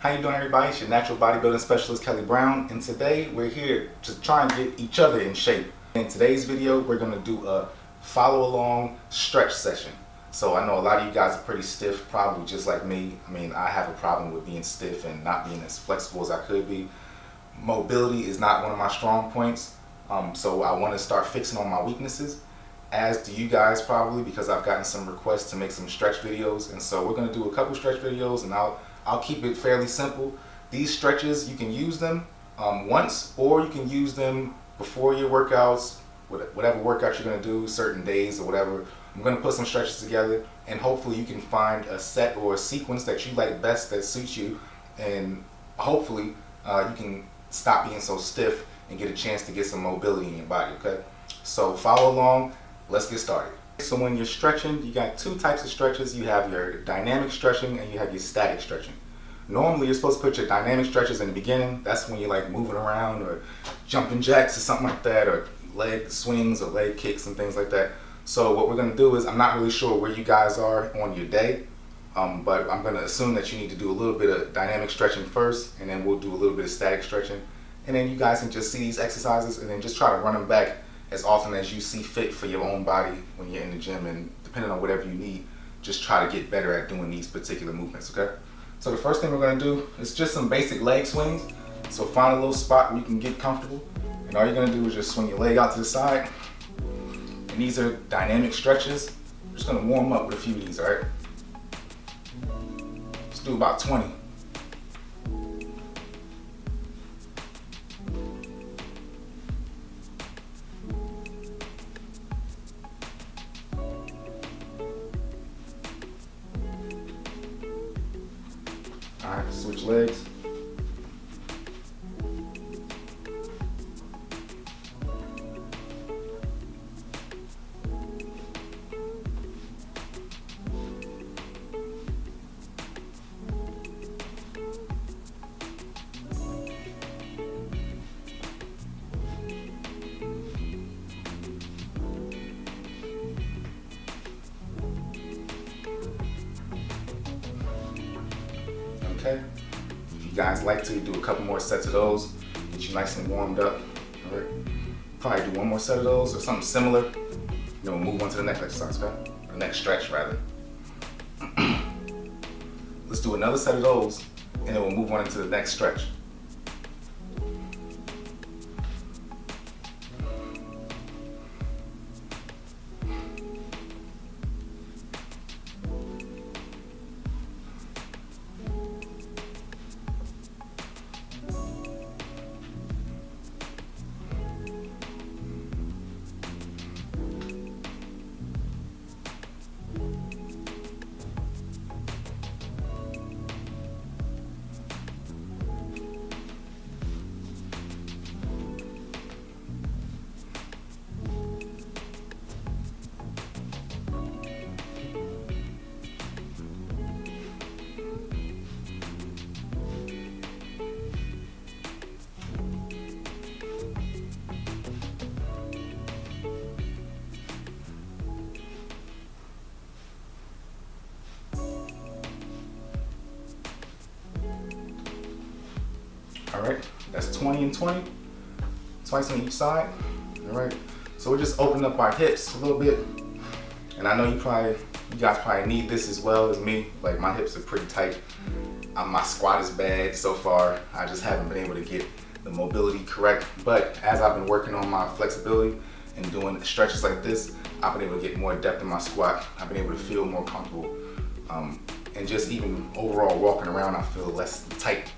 How you doing, everybody? It's your natural bodybuilding specialist, Kelly Brown, and today we're here to try and get each other in shape. In today's video, we're going to do a follow-along stretch session. So I know a lot of you guys are pretty stiff, probably just like me. I mean, I have a problem with being stiff and not being as flexible as I could be. Mobility is not one of my strong points, so I want to start fixing on my weaknesses, as do you guys probably, because I've gotten some requests to make some stretch videos. And so we're going to do a couple stretch videos, and I'll keep it fairly simple. These stretches, you can use them once, or you can use them before your workouts, whatever workout you're going to do, certain days or whatever. I'm going to put some stretches together, and hopefully you can find a set or a sequence that you like best, that suits you, and hopefully you can stop being so stiff and get a chance to get some mobility in your body, okay? So follow along, let's get started. So when you're stretching, you got two types of stretches. You have your dynamic stretching and you have your static stretching. Normally you're supposed to put your dynamic stretches in the beginning. That's when you're like moving around or jumping jacks or something like that, or leg swings or leg kicks and things like that. So what we're going to do is, I'm not really sure where you guys are on your day, but I'm going to assume that you need to do a little bit of dynamic stretching first, and then we'll do a little bit of static stretching. And then you guys can just see these exercises and then just try to run them back as often as you see fit for your own body when you're in the gym, and depending on whatever you need, just try to get better at doing these particular movements, okay? So the first thing we're gonna do is just some basic leg swings. So find a little spot where you can get comfortable, and all you're gonna do is just swing your leg out to the side. And these are dynamic stretches. We're just gonna warm up with a few of these, all right? Let's do about 20. All right, switch legs. Okay. If you guys like to do a couple more sets of those, get you nice and warmed up. All right. Probably do one more set of those or something similar. Then we'll move on to the next exercise, okay? Or next stretch, rather. Let's do another set of those, and then we'll move on into the next stretch. All right, that's 20 and 20, twice on each side. All right, so we're just opening up our hips a little bit. And I know you guys probably need this as well as me. Like, my hips are pretty tight. My squat is bad so far. I just haven't been able to get the mobility correct. But as I've been working on my flexibility and doing stretches like this, I've been able to get more depth in my squat. I've been able to feel more comfortable. And just even overall walking around, I feel less tight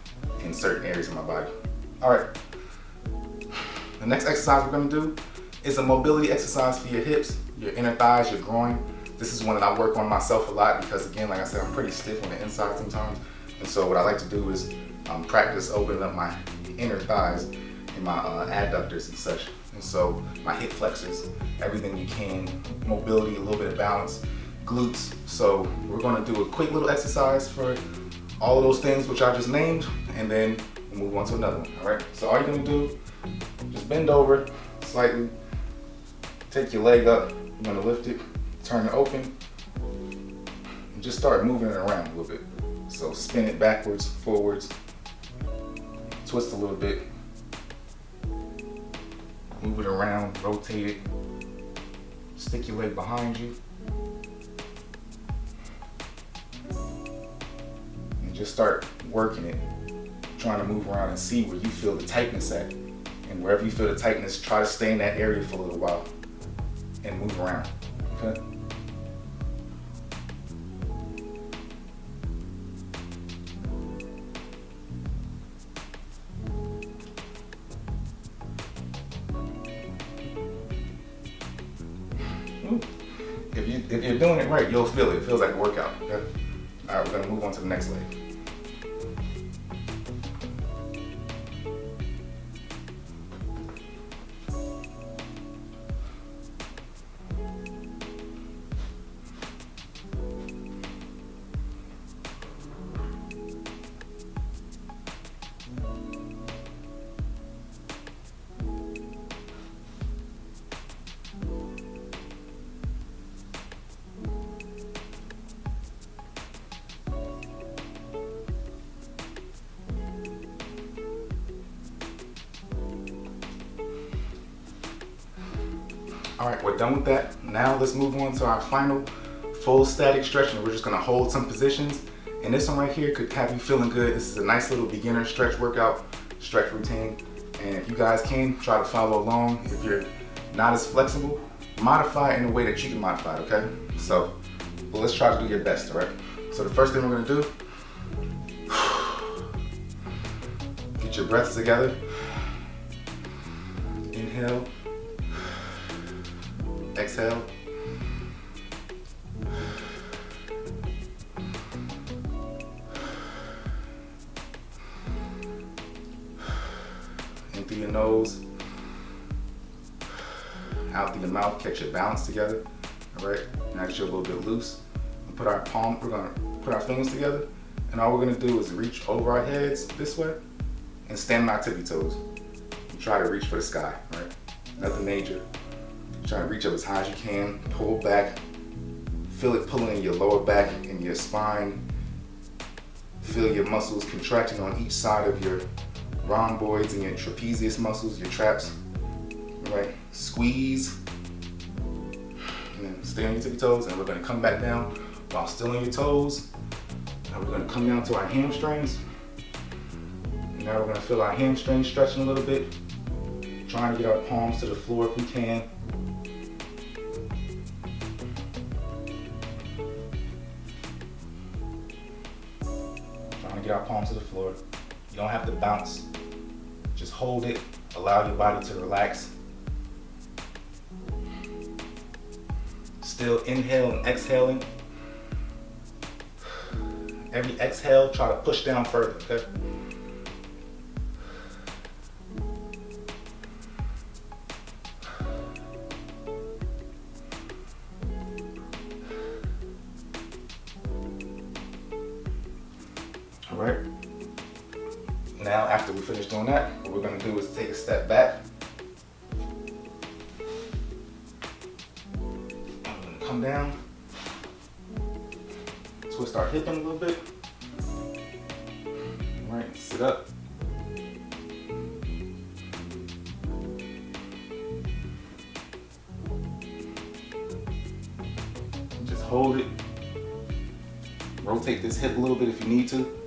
in certain areas of my body. All right, the next exercise we're gonna do is a mobility exercise for your hips, your inner thighs, your groin. This is one that I work on myself a lot because, again, like I said, I'm pretty stiff on the inside sometimes. And so what I like to do is practice opening up my inner thighs and my adductors and such. And so my hip flexors, everything you can, mobility, a little bit of balance, glutes. So we're gonna do a quick little exercise for all of those things which I just named, and then we'll move on to another one, all right? So all you're gonna do, just bend over slightly, take your leg up, you're gonna lift it, turn it open, and just start moving it around a little bit. So spin it backwards, forwards, twist a little bit, move it around, rotate it, stick your leg behind you, and just start working it, trying to move around and see where you feel the tightness at. And wherever you feel the tightness, try to stay in that area for a little while and move around, okay? If you're doing it right, you'll feel it. It feels like a workout, okay? All right, we're gonna move on to the next leg. All right, we're done with that. Now let's move on to our final full static stretch, and we're just gonna hold some positions. And this one right here could have you feeling good. This is a nice little beginner stretch workout, stretch routine. And if you guys can, try to follow along. If you're not as flexible, modify it in a way that you can modify it, okay? So, well, let's try to do your best, all right? So the first thing we're gonna do, get your breaths together. Inhale. Exhale. In through your nose, out through your mouth, catch your balance together. All right, now that you're a little bit loose, we're gonna put our fingers together, and all we're gonna do is reach over our heads this way and stand on our tippy toes. And try to reach for the sky, right? Nothing major. Try to reach up as high as you can, pull back, feel it pulling in your lower back and your spine. Feel your muscles contracting on each side of your rhomboids and your trapezius muscles, your traps. All right, squeeze, and then stay on your tippy toes, and we're gonna come back down while still on your toes. Now we're gonna come down to our hamstrings. And now we're gonna feel our hamstrings stretching a little bit, trying to get our palms to the floor if we can. Get our palms to the floor. You don't have to bounce. Just hold it. Allow your body to relax. Still inhale and exhaling. Every exhale, try to push down further, okay? All right. Now, after we finish doing that, what we're gonna do is take a step back. I'm gonna come down, twist our hip in a little bit. All right, sit up. Just hold it. Rotate this hip a little bit if you need to.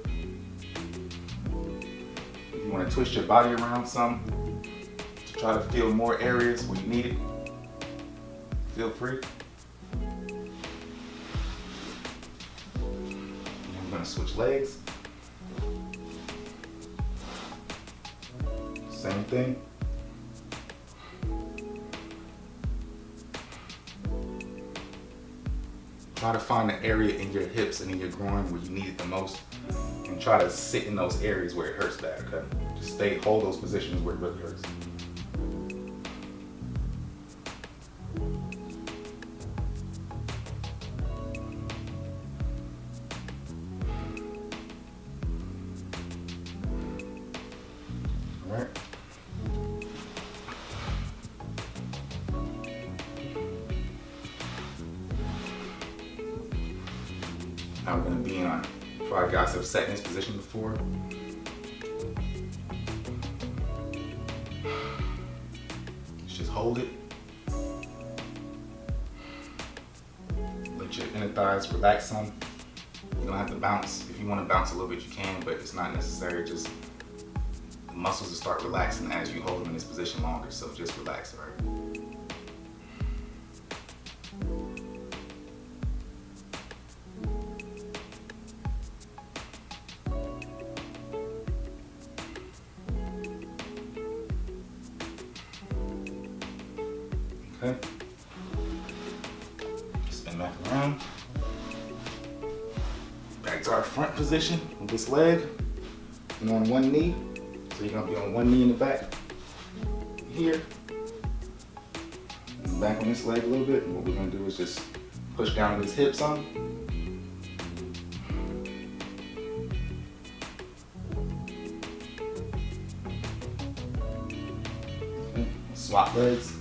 You want to twist your body around some to try to feel more areas where you need it. Feel free. I'm going to switch legs. Same thing. Try to find the area in your hips and in your groin where you need it the most, and try to sit in those areas where it hurts bad, okay? Just hold those positions where it really hurts. All right. Now we're going to be in our A lot of guys have sat in this position before. Just hold it. Let your inner thighs relax some. You don't have to bounce. If you want to bounce a little bit, you can, but it's not necessary. Just the muscles will start relaxing as you hold them in this position longer. So just relax, all right? Okay. Spin back around. Back to our front position with this leg. And on one knee. So you're gonna be on one knee in the back. Here. And back on this leg a little bit. And what we're gonna do is just push down these hips on. Okay. Swap legs.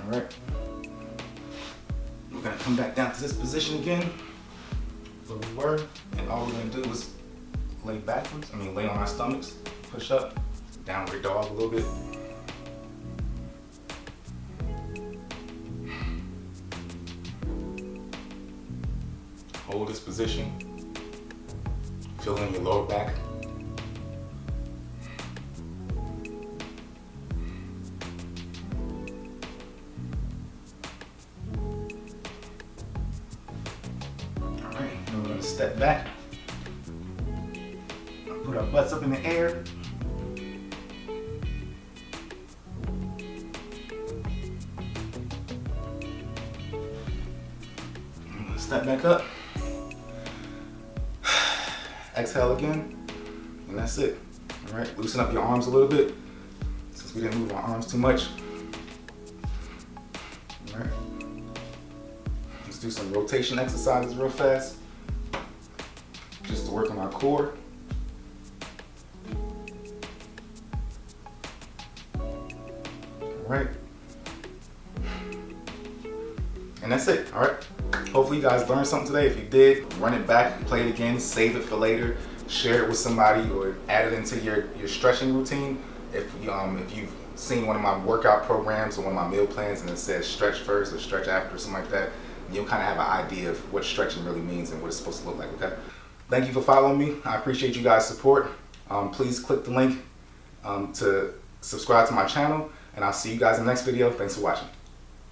Alright, we're going to come back down to this position again, where we were, and all we're going to do is lay backwards, lay on our stomachs, push up, downward dog a little bit. Hold this position, feel in your lower back. We're going to step back, put our butts up in the air. I'm going to step back up. Exhale again, and that's it. All right, loosen up your arms a little bit, since we didn't move our arms too much. All right, let's do some rotation exercises real fast. Just to work on our core. All right. And that's it, all right? Hopefully you guys learned something today. If you did, run it back, play it again, save it for later, share it with somebody, or add it into your stretching routine. If you've seen one of my workout programs or one of my meal plans and it says stretch first or stretch after or something like that, you'll kind of have an idea of what stretching really means and what it's supposed to look like, okay? Thank you for following me. I appreciate you guys' support. Please click the link to subscribe to my channel, and I'll see you guys in the next video. Thanks for watching.